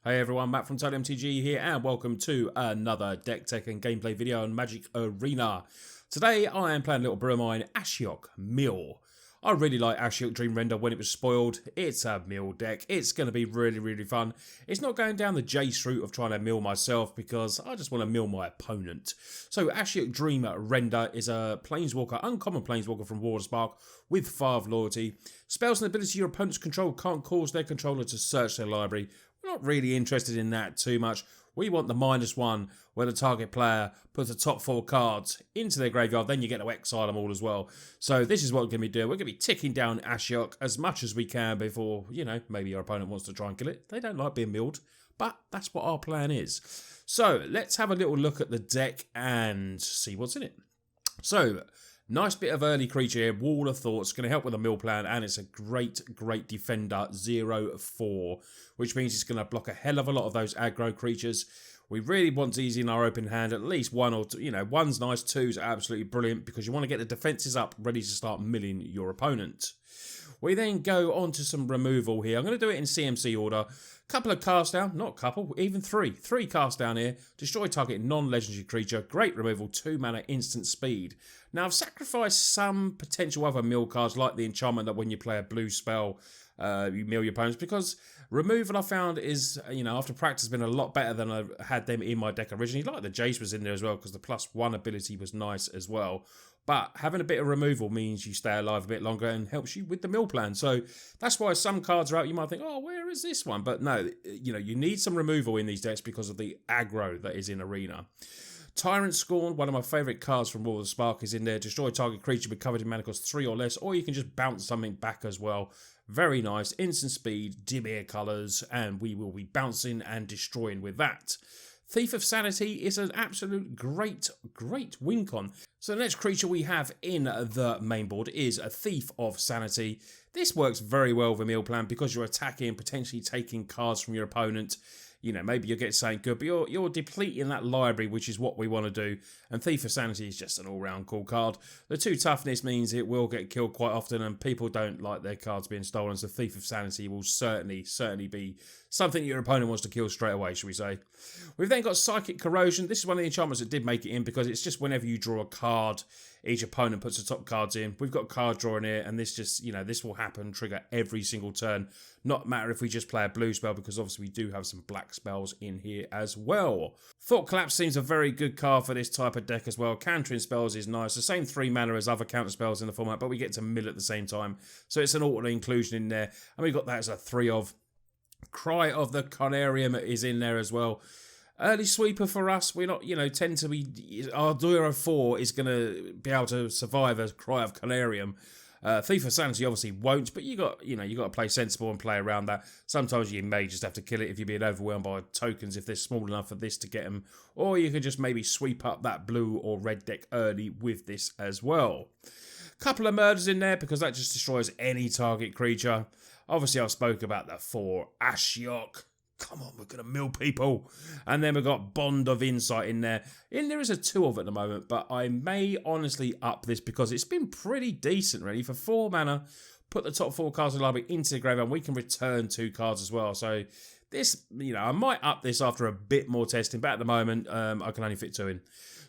Hey everyone, Matt from Total MTG here and welcome to another deck tech and gameplay video on MTG Arena. Today I am playing a little brew of mine, Ashiok Mill. I really like Ashiok Dream Render when it was spoiled. It's a mill deck. It's going to be really fun. It's not going down the Jace route of trying to mill myself because I just want to mill my opponent. So Ashiok Dream Render is a Planeswalker, uncommon Planeswalker from Waterspark with 5 loyalty. Spells and abilities your opponents control can't cause their controller to search their library. We're not really interested in that too much. We want the -1 where the target player puts the top 4 cards into their graveyard, then you get to exile them all as well. So this is what we're going to be doing. We're going to be ticking down Ashiok as much as we can before, maybe your opponent wants to try and kill it. They don't like being milled, but that's what our plan is. So let's have a little look at the deck and see what's in it. So, nice bit of early creature here, Wall of Thoughts, going to help with the mill plan, and it's a great defender, 0/4, which means it's going to block a hell of a lot of those aggro creatures. We really want these in our open hand, at least 1 or 2, one's nice, 2's absolutely brilliant, because you want to get the defences up, ready to start milling your opponent. We then go on to some removal here. I'm going to do it in CMC order. Couple of cast down, not couple, even 3. 3 cast down here. Destroy target non-legendary creature. Great removal, 2 mana, instant speed. Now I've sacrificed some potential other mill cards like the enchantment that when you play a blue spell, you mill your opponents, because removal I found is, after practice, been a lot better than I had them in my deck originally. Like the Jace was in there as well, because the +1 ability was nice as well. But having a bit of removal means you stay alive a bit longer and helps you with the mill plan. So that's why some cards are out. You might think, oh, where is this one? But no, you need some removal in these decks because of the aggro that is in Arena. Tyrant Scorn, one of my favourite cards from Waterspark, is in there. Destroy target creature be covered in mana cost 3 or less, or you can just bounce something back as well. Very nice. Instant speed, Dimir colours, and we will be bouncing and destroying with that. Thief of Sanity is an absolute great win con. So the next creature we have in the main board is a Thief of Sanity. This works very well with a mill plan because you're attacking and potentially taking cards from your opponent. Maybe you'll get something good, but you're depleting that library, which is what we want to do. And Thief of Sanity is just an all-round cool card. The 2 toughness means it will get killed quite often, and people don't like their cards being stolen, so Thief of Sanity will certainly be something your opponent wants to kill straight away, shall we say. We've then got Psychic Corrosion. This is one of the enchantments that did make it in, because it's just whenever you draw a card, each opponent puts the top cards in. We've got card drawing here, and this just, this will happen, trigger every single turn. Not matter if we just play a blue spell, because obviously we do have some black spells in here as well. Thought Collapse seems a very good card for this type of deck as well. Countering spells is nice. The same 3 mana as other counter spells in the format, but we get to mill at the same time. So it's an auto inclusion in there. And we've got that as a 3 of. Cry of the Conarium is in there as well. Early sweeper for us. We're not, tend to be... Our 0/4 is going to be able to survive a Cry of Conarium. Thief of Sanity obviously won't, but you got to play sensible and play around that. Sometimes you may just have to kill it if you're being overwhelmed by tokens, if they're small enough for this to get them. Or you could just maybe sweep up that blue or red deck early with this as well. Couple of murders in there, because that just destroys any target creature. Obviously, I've spoke about the 4 Ashiok. Come on, we're going to mill people. And then we've got Bond of Insight in there. There is a 2 of at the moment, but I may honestly up this because it's been pretty decent, really. For 4 mana, put the top 4 cards of the library into the graveyard, and we can return 2 cards as well. So this, I might up this after a bit more testing, but at the moment, I can only fit 2 in.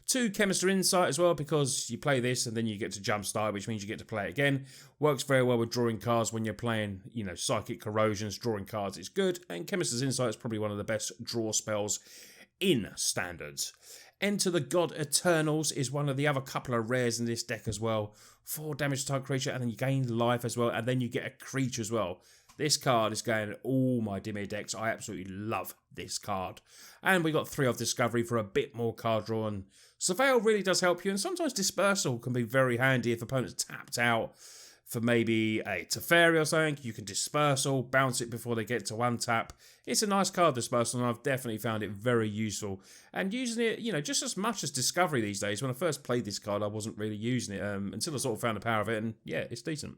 2 Chemistry Insight as well, because you play this and then you get to jumpstart, which means you get to play it again. Works very well with drawing cards when you're playing, Psychic Corrosions, drawing cards is good. And Chemistry's Insight is probably one of the best draw spells in Standards. Enter the God Eternals is one of the other couple of rares in this deck as well. 4 damage to target creature, and then you gain life as well, and then you get a creature as well. This card is going in all my Dimir decks. I absolutely love this card. And we got 3 of Discovery for a bit more card draw. And Surveil really does help you. And sometimes Dispersal can be very handy if opponent's tapped out for maybe a Teferi or something. You can Dispersal, bounce it before they get to 1 tap. It's a nice card, Dispersal, and I've definitely found it very useful. And using it, just as much as Discovery these days. When I first played this card, I wasn't really using it until I sort of found the power of it. And yeah, it's decent.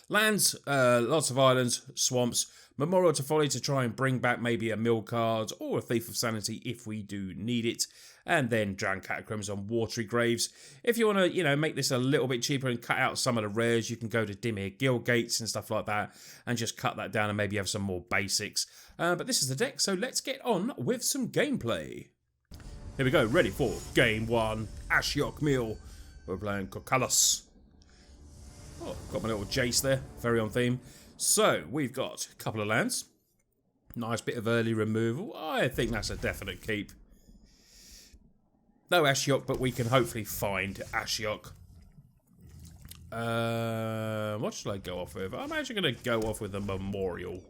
Lands, lots of islands, swamps, Memorial to Folly to try and bring back maybe a mill card or a Thief of Sanity if we do need it. And then Drowned Catacombs on Watery Graves. If you want to, you know, make this a little bit cheaper and cut out some of the rares, you can go to Dimir Guildgates and stuff like that and just cut that down and maybe have some more basics. But this is the deck, so let's get on with some gameplay. Here we go, ready for Game 1, Ashiok Mill. We're playing Kokalos. Oh, got my little Jace there, very on theme. So, we've got a couple of lands. Nice bit of early removal. I think that's a definite keep. No Ashiok, but we can hopefully find Ashiok. What should I go off with? I'm actually going to go off with a Memorial.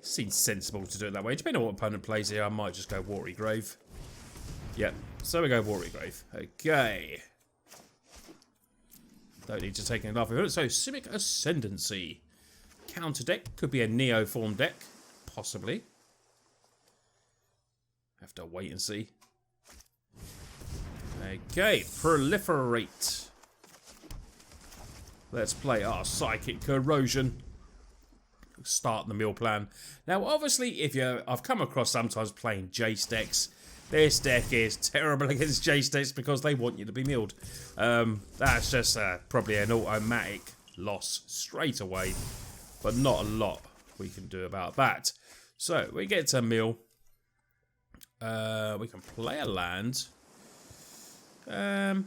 Seems sensible to do it that way. Depending on what opponent plays here, I might just go Watery Grave. Yep, so we go Watery Grave. Okay. Don't need to take any off of it. So, Simic Ascendancy. Counter deck. Could be a Neo form deck. Possibly. Have to wait and see. Okay, Proliferate. Let's play our Psychic Corrosion. Start the mill plan. Now, obviously, I've come across sometimes playing Jace decks. This deck is terrible against Jace decks because they want you to be milled. That's just probably an automatic loss straight away. But not a lot we can do about that. So, we get to mill. We can play a land. I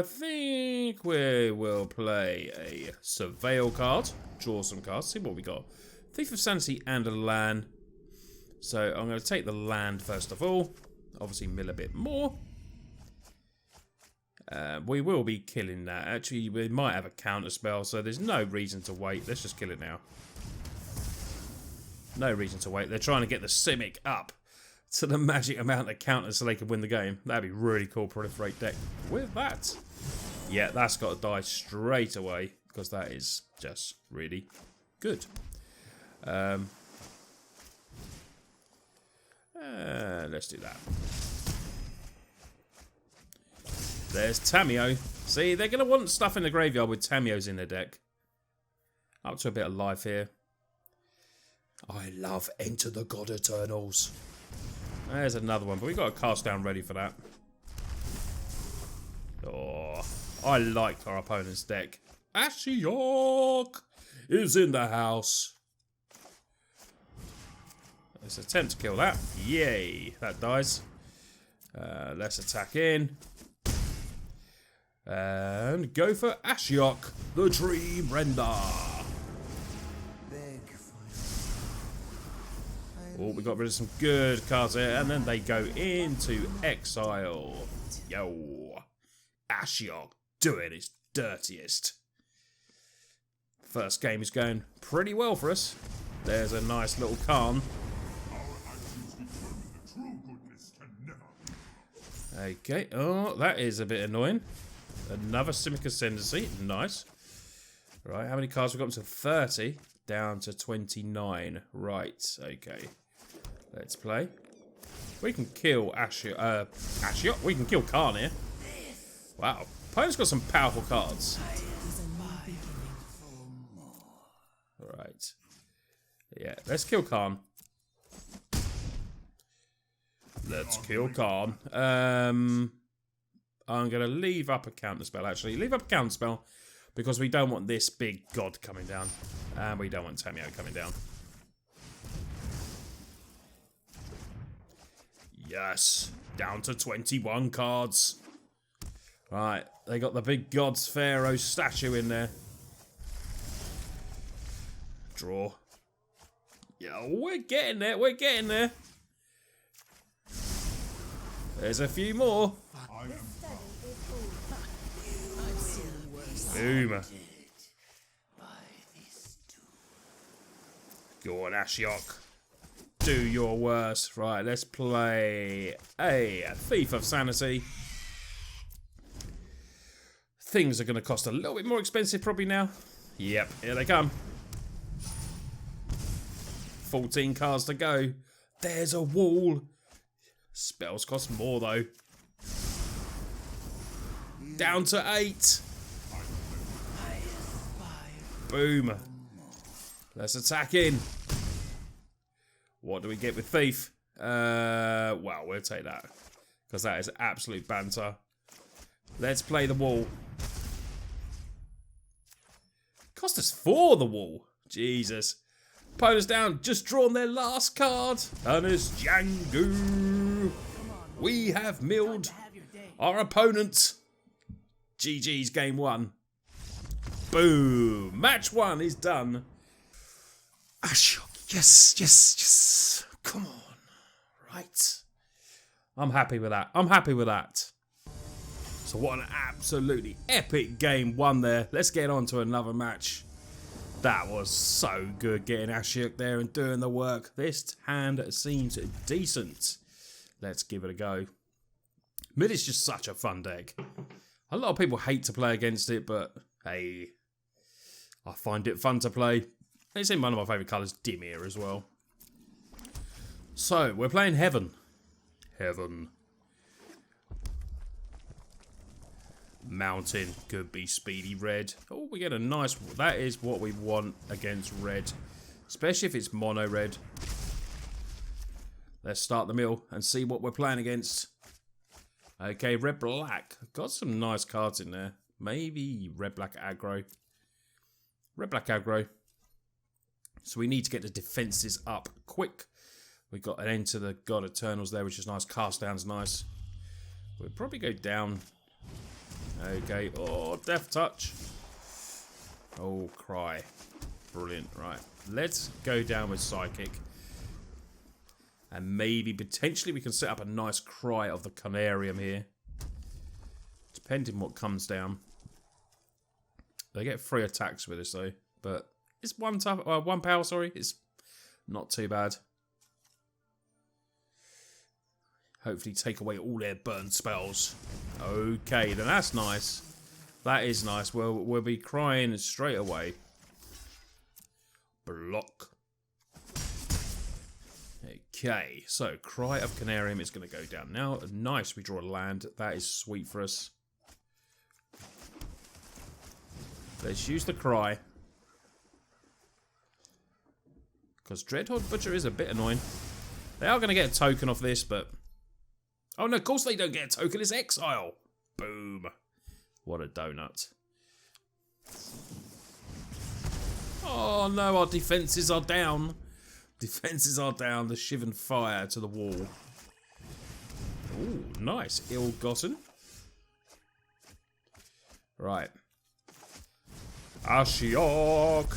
think we will play a Surveil card. Draw some cards. See what we got. Thief of Sanity and a land. So I'm going to take the land first of all. Obviously mill a bit more. We will be killing that. Actually, we might have a counter spell, so there's no reason to wait. Let's just kill it now. No reason to wait. They're trying to get the Simic up to the magic amount of counters so they can win the game. That'd be really cool, Proliferate deck with that. Yeah, that's got to die straight away because that is just really good. Let's do that. There's Tamiyo. See, they're going to want stuff in the graveyard with Tamiyos in their deck. Up to a bit of life here. I love Enter the God Eternals. There's another one, but we've got a cast down ready for that. Oh, I like our opponent's deck. Ashiok is in the house. Let's attempt to kill that. Yay, that dies. Let's attack in. And go for Ashiok, the Dream Render. Oh, we got rid of some good cards here, and then they go into exile. Yo, Ashiok doing his dirtiest. First game is going pretty well for us. There's a nice little Khan. Okay, oh, that is a bit annoying. Another Simic Ascendancy, nice. Right, how many cards we've got to 30? Down to 29. Right, okay. Let's play. We can kill Ashiok. We can kill Khan here. Wow, opponent's got some powerful cards. Alright. Yeah, let's kill Khan. Let's kill Khan. I'm going to leave up a counterspell, actually. Leave up a counterspell because we don't want this big god coming down. And we don't want Tamiyo coming down. Yes. Down to 21 cards. Right. They got the big god's pharaoh statue in there. Draw. Yeah, we're getting there. We're getting there. There's a few more. Boom. Go on, Ashiok. Do your worst. Right, let's play a Thief of Sanity. Things are going to cost a little bit more expensive probably now. Yep, here they come. 14 cards to go. There's a wall. Spells cost more though. Down to 8. Boom. Let's attack in. What do we get with Thief? Well, we'll take that. Because that is absolute banter. Let's play the wall. Cost us 4 the wall. Jesus. Opponents down, just drawn their last card. And it's Django. We have milled our opponent. GG's game 1. Boom. Match 1 is done. Ashiok. Yes, yes, yes. Come on. Right. I'm happy with that. I'm happy with that. So what an absolutely epic game 1 there. Let's get on to another match. That was so good getting Ashiok there and doing the work. This hand seems decent. Let's give it a go. Mill is just such a fun deck. A lot of people hate to play against it, but hey, I find it fun to play. It's in one of my favourite colours, Dimir, as well. So, we're playing Heaven. Heaven. Mountain could be speedy red. Oh, we get a nice... That is what we want against red. Especially if it's mono red. Let's start the mill and see what we're playing against. Okay, red-black. Got some nice cards in there. Maybe red-black aggro. Red-black aggro. So we need to get the defences up quick. We've got an end to the God Eternals there, which is nice. Cast down's nice. We'll probably go down. Okay. Oh, Death Touch. Oh, Cry. Brilliant. Right. Let's go down with Psychic. And maybe, potentially, we can set up a nice Cry of the Canarium here. Depending what comes down. They get 3 attacks with this, though. But it's 1 power, sorry. It's not too bad. Hopefully take away all their burn spells. Okay, then that's nice. That is nice. We'll be crying straight away. Block. Okay, so Cry of Canarium is going to go down. Now, nice, we draw a land. That is sweet for us. Let's use the Cry. Because Dreadhorde Butcher is a bit annoying. They are going to get a token off this, but... Oh no, of course they don't get a token, it's Exile. Boom. What a donut. Oh no, our defences are down. Defences are down, the Shivan Fire to the wall. Ooh, nice. Ill-gotten. Right. Ashiok.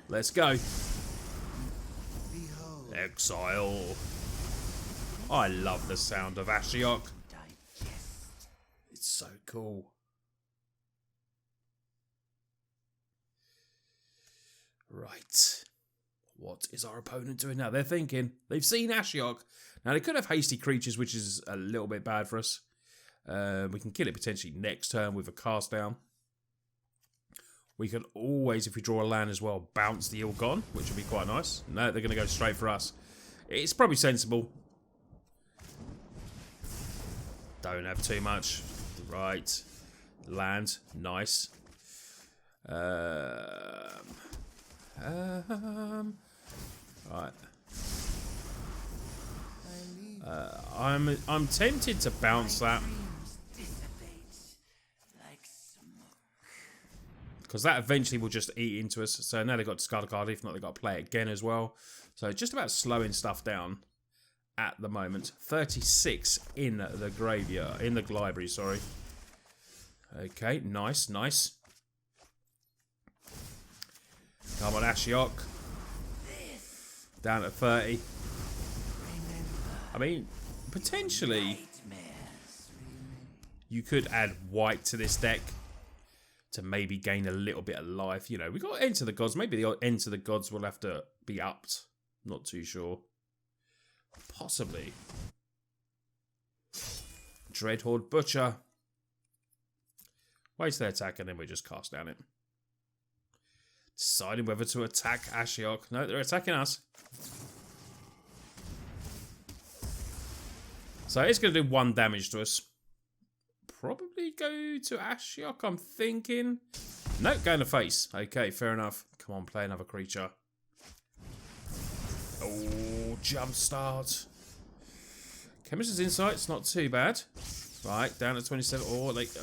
Let's go. Exile. I love the sound of Ashiok. It's so cool. Right. What is our opponent doing now? They're thinking. They've seen Ashiok. Now, they could have hasty creatures, which is a little bit bad for us. We can kill it potentially next turn with a cast down. We can always, if we draw a land as well, bounce the Ill-Gone, which would be quite nice. No, they're going to go straight for us. It's probably sensible. Don't have too much. Right. Land. Nice. Right. I'm tempted to bounce that. Because that eventually will just eat into us. So now they've got to discard a card. If not, they've got to play it again as well. So just about slowing stuff down at the moment. 36 in the graveyard. In the library, sorry. Okay, nice, nice. Come on, Ashiok. Down at 30. I mean, potentially, you could add white to this deck to maybe gain a little bit of life. You know, we got Enter the Gods. Maybe the Enter the Gods will have to be upped. Not too sure. Possibly. Dreadhorde Butcher. Waste their attack and then we just cast down it. Deciding whether to attack Ashiok. No, they're attacking us. So it's going to do 1 damage to us. Probably go to Ashiok, I'm thinking. No, go in the face. Okay, fair enough. Come on, play another creature. Oh, jump start. Chemist's Insight's not too bad. Right, down to 27.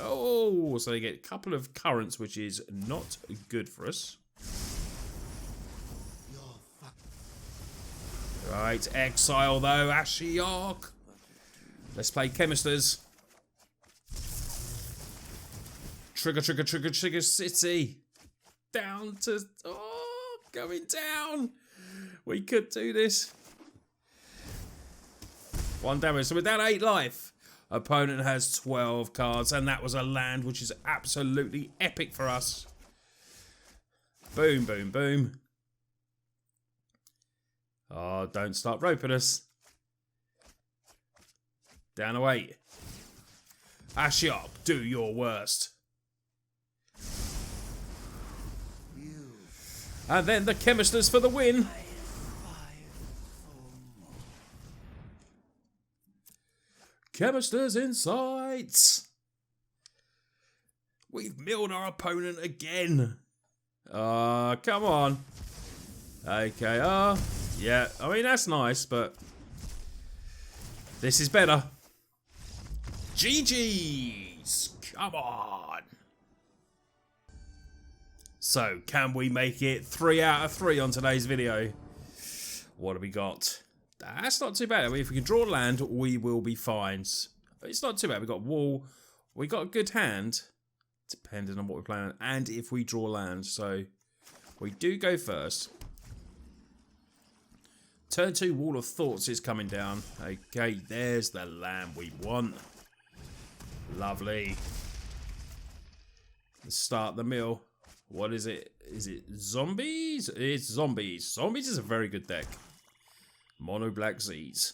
Oh, so they get a couple of currents, which is not good for us. Right, exile though, Ashiok. Let's play Chemisters. Trigger city. Down to... Oh, going down. We could do this. 1 damage. So we're down 8 life. Opponent has 12 cards. And that was a land, which is absolutely epic for us. Boom, boom, boom. Oh, don't start roping us. Down to 8. Ashiok, do your worst. And then the Chemisters for the win. Chemisters Insights. We've milled our opponent again. Come on. Okay, yeah, I mean, that's nice, but this is better. GG's. Come on. So, can we make it 3 out of 3 on today's video? What have we got? That's not too bad. I mean, if we can draw land, we will be fine. It's not too bad. We've got wall. We got a good hand, depending on what we're playing, and if we draw land. So, we do go first. Turn 2 Wall of Thoughts is coming down. Okay, there's the land we want. Lovely. Let's start the mill. What is it? Is it zombies? It's zombies. Zombies is a very good deck. Mono Black Z's.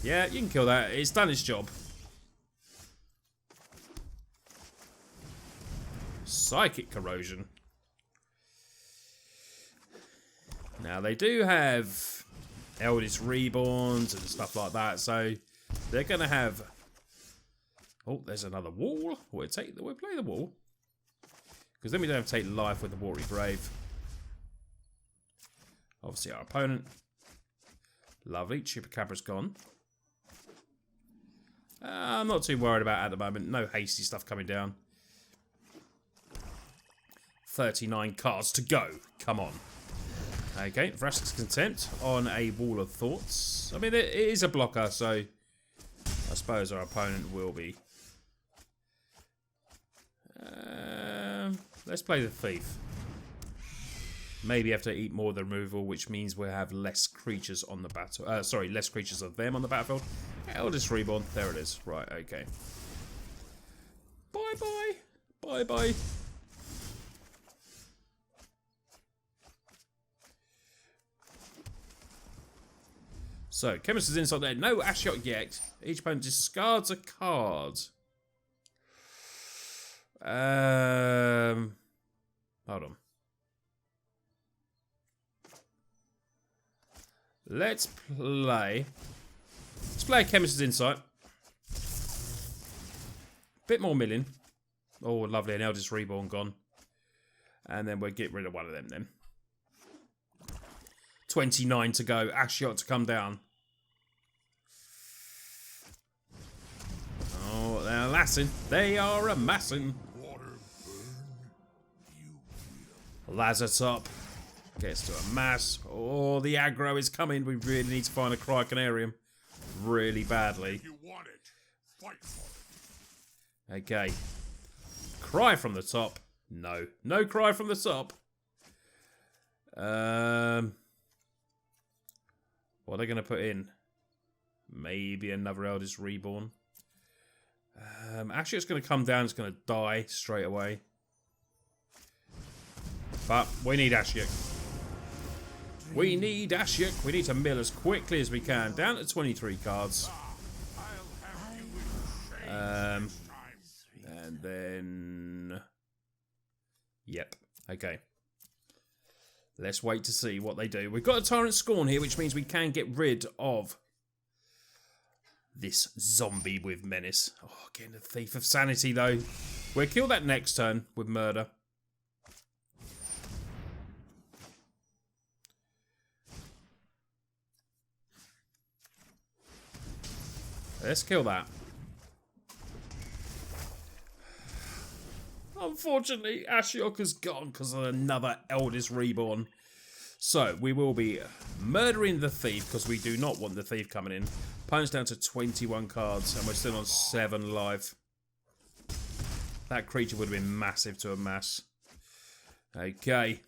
Yeah, you can kill that. It's done its job. Psychic Corrosion. Now, they do have Eldest Reborns and stuff like that, so they're going to have... Oh, there's another wall. We'll play the wall. Because then we don't have to take life with the Watery Grave. Obviously, our opponent. Lovely. Chupacabra's gone. I'm not too worried about it at the moment. No hasty stuff coming down. 39 cards to go. Come on. Okay, Vrask's Contempt on a Wall of Thoughts. I mean, it is a blocker, so I suppose our opponent will be. Let's play the Thief. Maybe have to eat more of the removal, which means we'll have less creatures on the battle. Sorry, less creatures of them on the battlefield. Eldest Reborn. There it is. Right, okay. Bye-bye. Bye-bye. So, Chemist's Insight there. No Ashiok yet. Each opponent discards a card. Hold on. Let's play Chemist's Insight. Bit more milling. Oh, lovely. An Eldest Reborn gone. And then we'll get rid of one of them then. 29 to go. Ashiok to come down. Oh, they're amassing. They are amassing. Lazartop gets to amass. Oh, the aggro is coming. We really need to find a Crycanarium really badly. Okay. Cry from the top. No. No cry from the top. What are they going to put in? Maybe another Eldest Reborn. Actually, it's going to come down. It's going to die straight away. But we need Ashiok. We need Ashiok. We need to mill as quickly as we can. Down to 23 cards. And then... Yep. Okay. Let's wait to see what they do. We've got a Tyrant Scorn here, which means we can get rid of this zombie with Menace. Oh, getting the Thief of Sanity, though. We'll kill that next turn with murder. Let's kill that. Unfortunately, Ashiok is gone because of another Eldest Reborn. So, we will be murdering the Thief because we do not want the Thief coming in. Opponent's down to 21 cards and we're still on 7 life. That creature would have been massive to amass. Okay.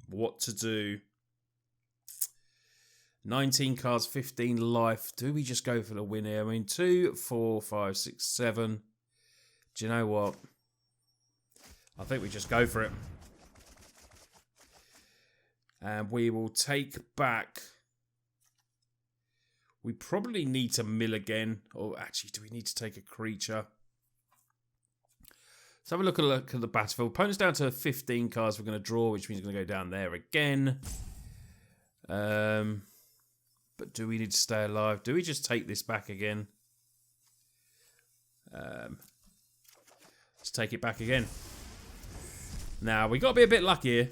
What to do? 19 cards, 15 life. Do we just go for the win here? I mean, 2, 4, 5, 6, 7. Do you know what? I think we just go for it. And we will take back... We probably need to mill again. Or actually, do we need to take a creature? Let's have a look at the battlefield. Opponent's down to 15 cards we're going to draw, which means we're going to go down there again. But do we need to stay alive? Do we just take this back again? Let's take it back again. Now, we got to be a bit lucky here.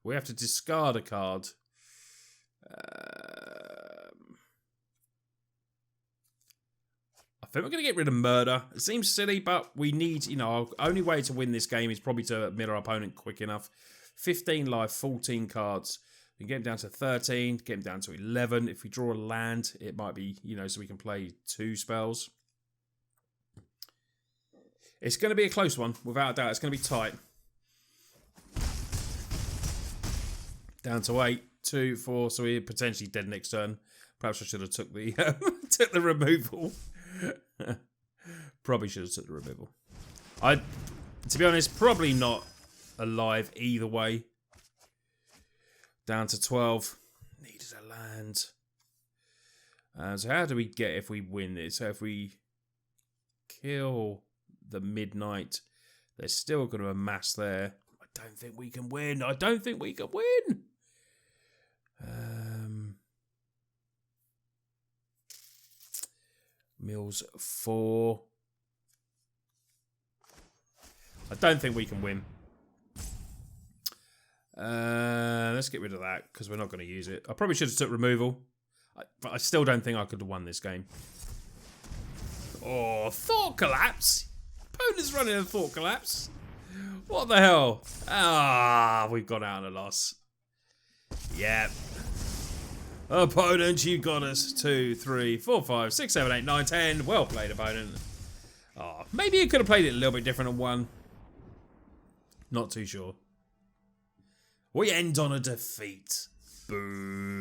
We have to discard a card. I think we're going to get rid of murder. It seems silly, but we need, you know, our only way to win this game is probably to mill our opponent quick enough. 15 life, 14 cards. We can get him down to 13, get him down to 11. If we draw a land, it might be, you know, so we can play 2 spells. It's going to be a close one, without a doubt. It's going to be tight. Down to 8, 2, 4, so we're potentially dead next turn. Perhaps I should have took the took the removal. Probably should have took the removal. To be honest, probably not alive either way. Down to 12. Needed a land. So how do we get if we win this? So if we kill the midnight, they're still going to amass there. I don't think we can win. I don't think we can win. Mills 4. I don't think we can win. Let's get rid of that because we're not going to use it. I probably should have took removal. But I still don't think I could have won this game. Oh, Thought Collapse. Opponent's running a Thought Collapse. What the hell? Ah, we've gone out on a loss. Yep. Opponent, you got us. 2, 3, 4, 5, 6, 7, 8, 9, 10. Well played, opponent. Oh, maybe you could have played it a little bit different on 1. Not too sure. We end on a defeat. Boo.